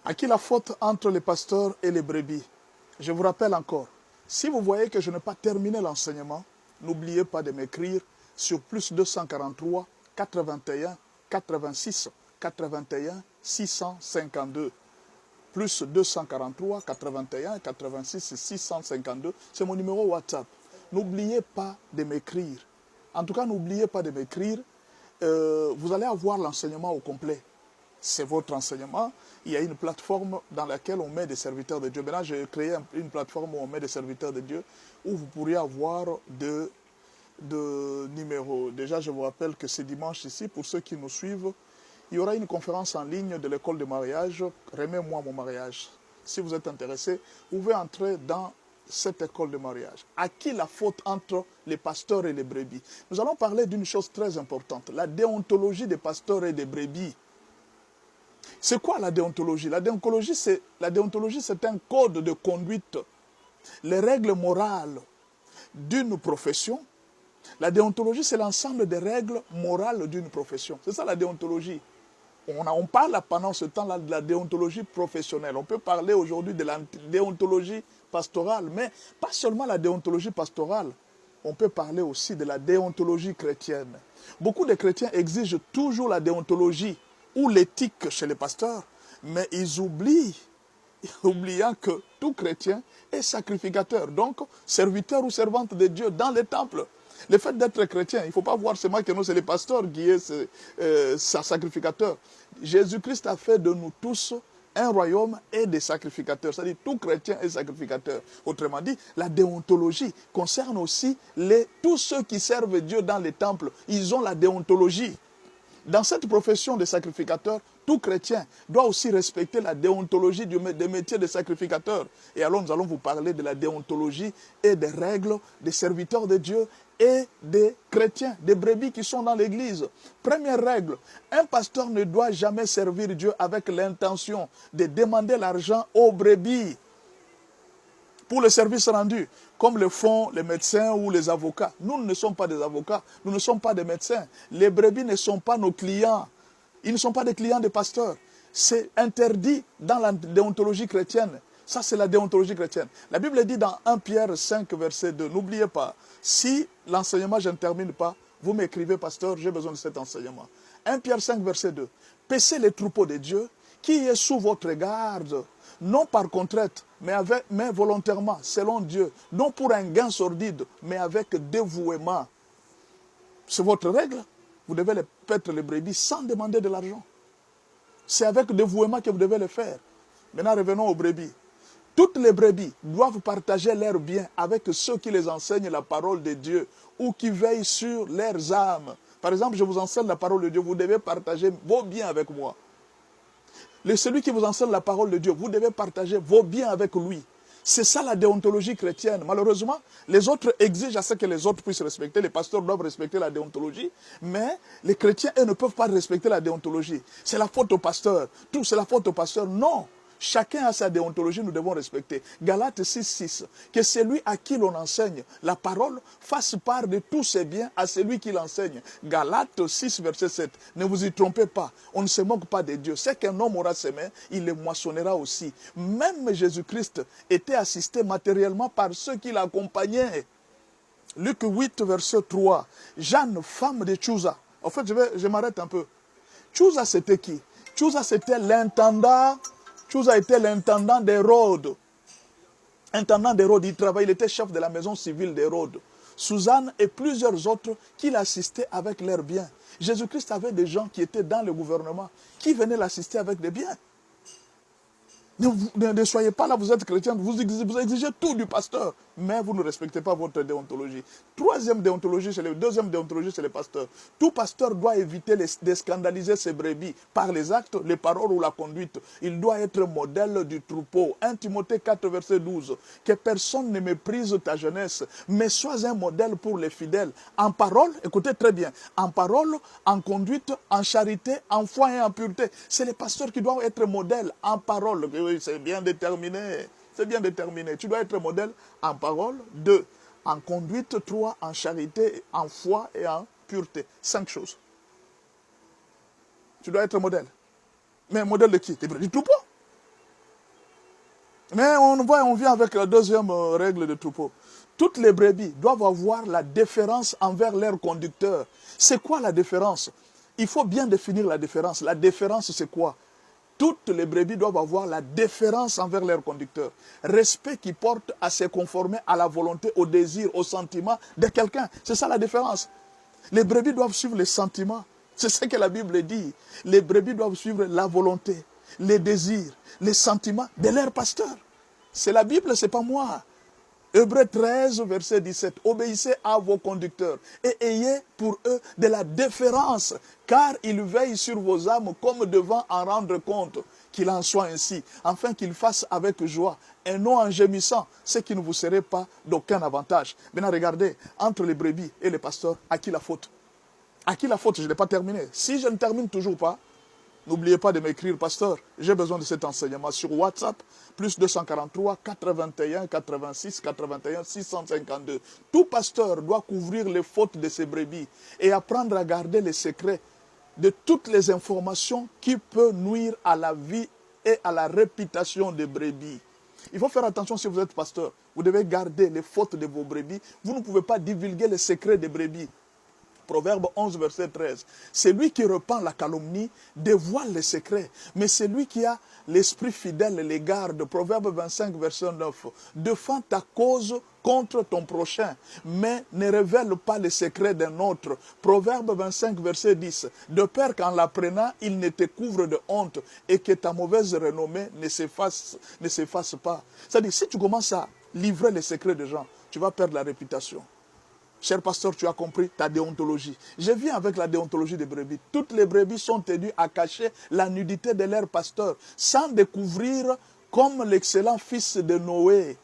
À qui la faute entre les pasteurs et les brebis? Je vous rappelle encore, si vous voyez que je n'ai pas terminé l'enseignement, n'oubliez pas de m'écrire sur plus 243 81 86 81 652. Plus 243 81 86 652, c'est mon numéro WhatsApp. N'oubliez pas de m'écrire. En tout cas, n'oubliez pas de m'écrire. Vous allez avoir l'enseignement au complet. C'est votre enseignement. Il y a une plateforme dans laquelle on met des serviteurs de Dieu. Maintenant, j'ai créé une plateforme où on met des serviteurs de Dieu, où vous pourriez avoir de numéros. Déjà, je vous rappelle que c'est dimanche ici, pour ceux qui nous suivent, il y aura une conférence en ligne de l'école de mariage, Remets-moi mon mariage. Si vous êtes intéressé, vous pouvez entrer dans cette école de mariage. À qui la faute entre les pasteurs et les brebis? Nous allons parler d'une chose très importante, la déontologie des pasteurs et des brebis. C'est quoi la déontologie? La déontologie, c'est un code de conduite, les règles morales d'une profession. La déontologie, c'est l'ensemble des règles morales d'une profession. C'est ça la déontologie. On parle pendant ce temps-là de la déontologie professionnelle. On peut parler aujourd'hui de la déontologie pastorale, mais pas seulement la déontologie pastorale. On peut parler aussi de la déontologie chrétienne. Beaucoup de chrétiens exigent toujours la déontologie ou l'éthique chez les pasteurs, mais ils oublient, oubliant que tout chrétien est sacrificateur, donc serviteur ou servante de Dieu dans les temples. Le fait d'être chrétien, il ne faut pas voir seulement que nous, c'est les pasteurs qui est sa sacrificateur. Jésus-Christ a fait de nous tous un royaume et des sacrificateurs. C'est-à-dire tout chrétien est sacrificateur. Autrement dit, la déontologie concerne aussi tous ceux qui servent Dieu dans les temples. Ils ont la déontologie. Dans cette profession de sacrificateur, tout chrétien doit aussi respecter la déontologie des métiers de sacrificateur. Et alors nous allons vous parler de la déontologie et des règles des serviteurs de Dieu et des chrétiens, des brebis qui sont dans l'église. Première règle, un pasteur ne doit jamais servir Dieu avec l'intention de demander l'argent aux brebis pour le service rendu, comme le font les médecins ou les avocats. Nous ne sommes pas des avocats, nous ne sommes pas des médecins. Les brebis ne sont pas nos clients. Ils ne sont pas des clients des pasteurs. C'est interdit dans la déontologie chrétienne. Ça, c'est la déontologie chrétienne. La Bible dit dans 1 Pierre 5, verset 2, n'oubliez pas, si l'enseignement, je ne termine pas, vous m'écrivez, pasteur, j'ai besoin de cet enseignement. 1 Pierre 5, verset 2, paissez les troupeaux de Dieu qui est sous votre garde, non par contrainte, mais volontairement, selon Dieu, non pour un gain sordide, mais avec dévouement. C'est votre règle. Vous devez les paître les brebis sans demander de l'argent. C'est avec dévouement que vous devez le faire. Maintenant, revenons aux brebis. Toutes les brebis doivent partager leurs biens avec ceux qui les enseignent la parole de Dieu ou qui veillent sur leurs âmes. Par exemple, je vous enseigne la parole de Dieu, vous devez partager vos biens avec moi. Celui qui vous enseigne la parole de Dieu, vous devez partager vos biens avec lui. C'est ça la déontologie chrétienne. Malheureusement, les autres exigent à ce que les autres puissent respecter. Les pasteurs doivent respecter la déontologie. Mais les chrétiens, eux, ne peuvent pas respecter la déontologie. C'est la faute au pasteur. Tout, c'est la faute au pasteur. Non. Chacun a sa déontologie, nous devons respecter. Galates 6:6. Que celui à qui l'on enseigne la parole fasse part de tous ses biens à celui qui l'enseigne. Galates 6, verset 7. Ne vous y trompez pas. On ne se moque pas de Dieu. C'est qu'un homme aura semé, il le moissonnera aussi. Même Jésus-Christ était assisté matériellement par ceux qui l'accompagnaient. Luc 8, verset 3. Jeanne, femme de Chuza. En fait, je m'arrête un peu. Chuza, c'était qui? Chuza, c'était l'intendant. Chuza était l'intendant d'Hérode. Intendant d'Hérode, il était chef de la maison civile d'Hérode. Suzanne et plusieurs autres qui l'assistaient avec leurs biens. Jésus-Christ avait des gens qui étaient dans le gouvernement, qui venaient l'assister avec des biens. Ne soyez pas là, vous êtes chrétien, vous exigez tout du pasteur, mais vous ne respectez pas votre déontologie. Deuxième déontologie, c'est les pasteurs. Tout pasteur doit éviter de scandaliser ses brebis par les actes, les paroles ou la conduite. Il doit être modèle du troupeau. 1 Timothée 4, verset 12. Que personne ne méprise ta jeunesse, mais sois un modèle pour les fidèles. En parole, écoutez très bien, en parole, en conduite, en charité, en foi et en pureté. C'est les pasteurs qui doivent être modèles en parole. Oui, c'est bien déterminé. C'est bien déterminé. Tu dois être modèle en parole. 2. En conduite. 3. En charité, en foi et en pureté. 5 choses. Tu dois être modèle. Mais modèle de qui? Du troupeau. Mais on vient avec la deuxième règle de troupeau. Toutes les brebis doivent avoir la déférence envers leur conducteur. C'est quoi la déférence? Il faut bien définir la déférence. La déférence, c'est quoi? Toutes les brebis doivent avoir la déférence envers leur conducteur. Respect qui porte à se conformer à la volonté, au désir, au sentiment de quelqu'un. C'est ça la déférence. Les brebis doivent suivre les sentiments. C'est ce que la Bible dit. Les brebis doivent suivre la volonté, les désirs, les sentiments de leur pasteur. C'est la Bible, c'est pas moi. Hébreux 13, verset 17. Obéissez à vos conducteurs et ayez pour eux de la déférence, car ils veillent sur vos âmes comme devant en rendre compte. Qu'il en soit ainsi, afin qu'ils fassent avec joie et non en gémissant, ce qui ne vous serait pas d'aucun avantage. Maintenant, regardez, entre les brebis et les pasteurs, à qui la faute? À qui la faute? Je n'ai pas terminé. Si je ne termine toujours pas, n'oubliez pas de m'écrire, pasteur, j'ai besoin de cet enseignement sur WhatsApp, plus 243 81 86 81 652. Tout pasteur doit couvrir les fautes de ses brebis et apprendre à garder les secrets de toutes les informations qui peuvent nuire à la vie et à la réputation des brebis. Il faut faire attention si vous êtes pasteur. Vous devez garder les fautes de vos brebis. Vous ne pouvez pas divulguer les secrets des brebis. Proverbe 11, verset 13. C'est lui qui repent la calomnie, dévoile les secrets. Mais c'est lui qui a l'esprit fidèle les garde. Proverbe 25, verset 9. Défends ta cause contre ton prochain, mais ne révèle pas les secrets d'un autre. Proverbe 25, verset 10. De peur qu'en l'apprenant, il ne te couvre de honte et que ta mauvaise renommée ne s'efface pas. C'est-à-dire, si tu commences à livrer les secrets des gens, tu vas perdre la réputation. Cher pasteur, tu as compris ta déontologie. Je viens avec la déontologie des brebis. Toutes les brebis sont tenues à cacher la nudité de leur pasteur, sans découvrir comme l'excellent fils de Noé.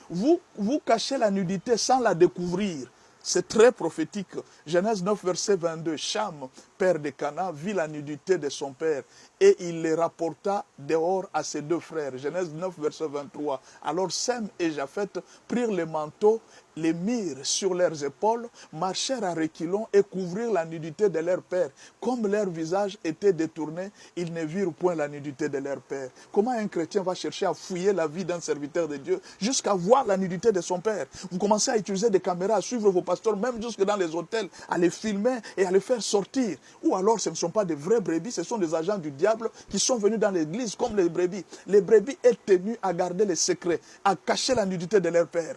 Vous cachez la nudité sans la découvrir. C'est très prophétique. Genèse 9, verset 22. Cham, père de Cana, vit la nudité de son père et il les rapporta dehors à ses deux frères. Genèse 9, verset 23. Alors Sem et Japheth prirent les manteaux, les mirent sur leurs épaules, marchèrent à reculons et couvrirent la nudité de leur père. Comme leur visage était détourné, ils ne virent point la nudité de leur père. Comment un chrétien va chercher à fouiller la vie d'un serviteur de Dieu jusqu'à voir la nudité de son père? Vous commencez à utiliser des caméras, à suivre vos pasteurs, même jusque dans les hôtels, à les filmer et à les faire sortir. Ou alors ce ne sont pas des vrais brebis, ce sont des agents du diable qui sont venus dans l'église comme les brebis. Les brebis sont tenus à garder les secrets, à cacher la nudité de leur père.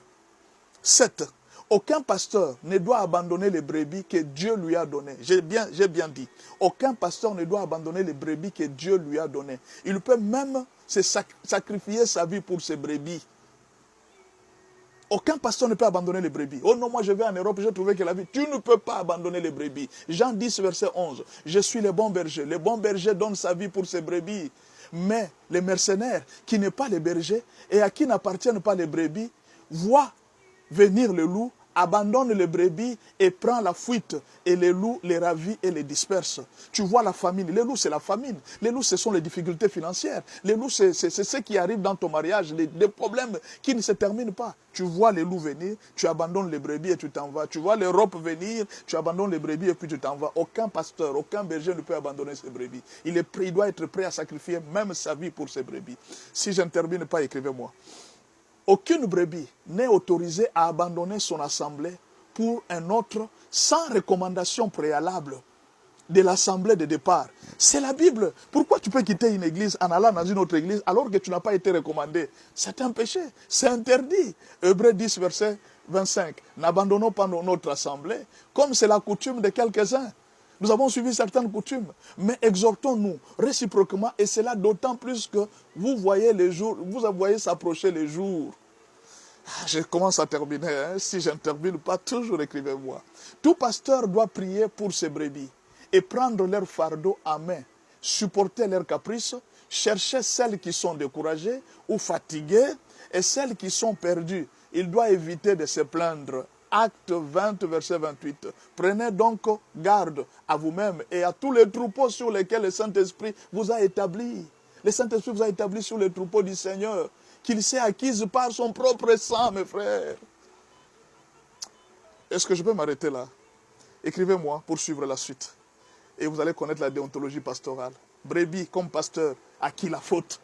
7. Aucun pasteur ne doit abandonner les brebis que Dieu lui a données. J'ai bien dit. Aucun pasteur ne doit abandonner les brebis que Dieu lui a données. Il peut même sacrifier sa vie pour ses brebis. Aucun pasteur ne peut abandonner les brebis. Oh non, moi je vais en Europe, j'ai trouvé que la vie... Tu ne peux pas abandonner les brebis. Jean 10, verset 11. Je suis le bon berger. Le bon berger donne sa vie pour ses brebis. Mais les mercenaires, qui n'est pas les bergers et à qui n'appartiennent pas les brebis, voient venir le loup, abandonne les brebis et prend la fuite. Et les loups les ravit et les disperse. Tu vois la famine. Les loups, c'est la famine. Les loups, ce sont les difficultés financières. Les loups, c'est ce qui arrive dans ton mariage. Les problèmes qui ne se terminent pas. Tu vois les loups venir, tu abandonnes les brebis et tu t'en vas. Tu vois les ropes venir, tu abandonnes les brebis et puis tu t'en vas. Aucun pasteur, aucun berger ne peut abandonner ses brebis. Il doit être prêt à sacrifier même sa vie pour ses brebis. Si je ne termine pas, écrivez-moi. Aucune brebis n'est autorisée à abandonner son assemblée pour un autre sans recommandation préalable de l'assemblée de départ. C'est la Bible. Pourquoi tu peux quitter une église en allant dans une autre église alors que tu n'as pas été recommandé? C'est un péché. C'est interdit. Hébreux 10, verset 25. N'abandonnons pas notre assemblée comme c'est la coutume de quelques-uns. Nous avons suivi certaines coutumes, mais exhortons-nous réciproquement, et cela d'autant plus que vous voyez s'approcher les jours. Je commence à terminer, si je ne termine pas, toujours écrivez-moi. Tout pasteur doit prier pour ses brebis et prendre leur fardeau à main, supporter leurs caprices, chercher celles qui sont découragées ou fatiguées et celles qui sont perdues. Il doit éviter de se plaindre. Acte 20, verset 28. Prenez donc garde à vous-même et à tous les troupeaux sur lesquels le Saint-Esprit vous a établi. Le Saint-Esprit vous a établi sur les troupeaux du Seigneur, qu'il s'est acquise par son propre sang, mes frères. Est-ce que je peux m'arrêter là? Écrivez-moi pour suivre la suite. Et vous allez connaître la déontologie pastorale. Brebis comme pasteur, à qui la faute?